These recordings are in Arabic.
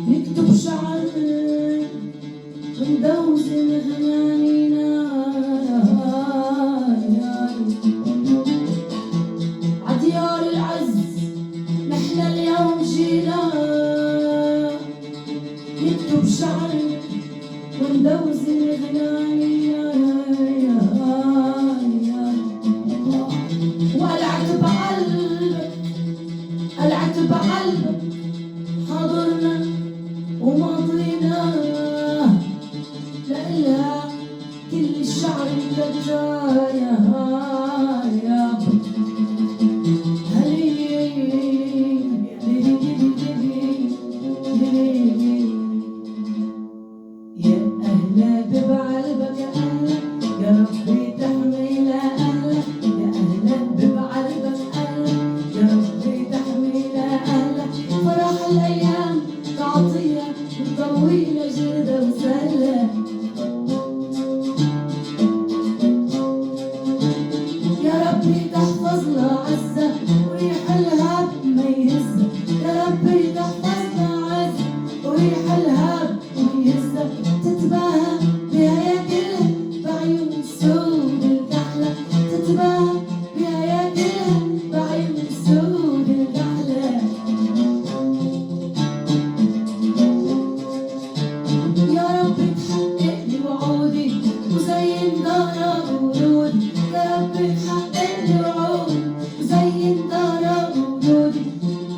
نكتب شعر وندوزن غنانينا عديار العز نحنا اليوم جينا نكتب شعر وندوزن غنانينا وقلعت بقلبك قلعت بقلبك حاضرنا وماضينا لإلها كل الشعر الكتايا يا أهلا ببعلبك أهلا يا ربي تحمينا أهلا يا أهلا ببعلبك أهلا يا ربي تحمينا أهلا فرح الأيام تعطيها طويلة جردة وسهلة يا ربي تحفظنا عزة وريح الهاب ما يهزها يا ربي تحفظنا عزة وريح الهاب ما يهزها تتباهى بها يا كلها بعيون سود الكحلة تتباهى بها يا كلها بعيون سود الكحلة يا ربي تحقق لي وعودي وزين دارها بورودي يا ربي تحقق لي وعودي وزين دارها بورودي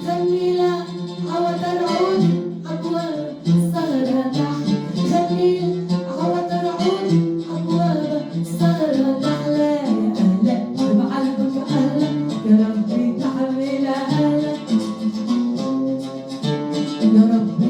خلي لها عوض عودي أبواب السهرة تحلى خلي لها عوض عودي أبواب السهرة تحلى يا أهلا ببعلبك أهلا يا ربي تحملها أهلا يا ربي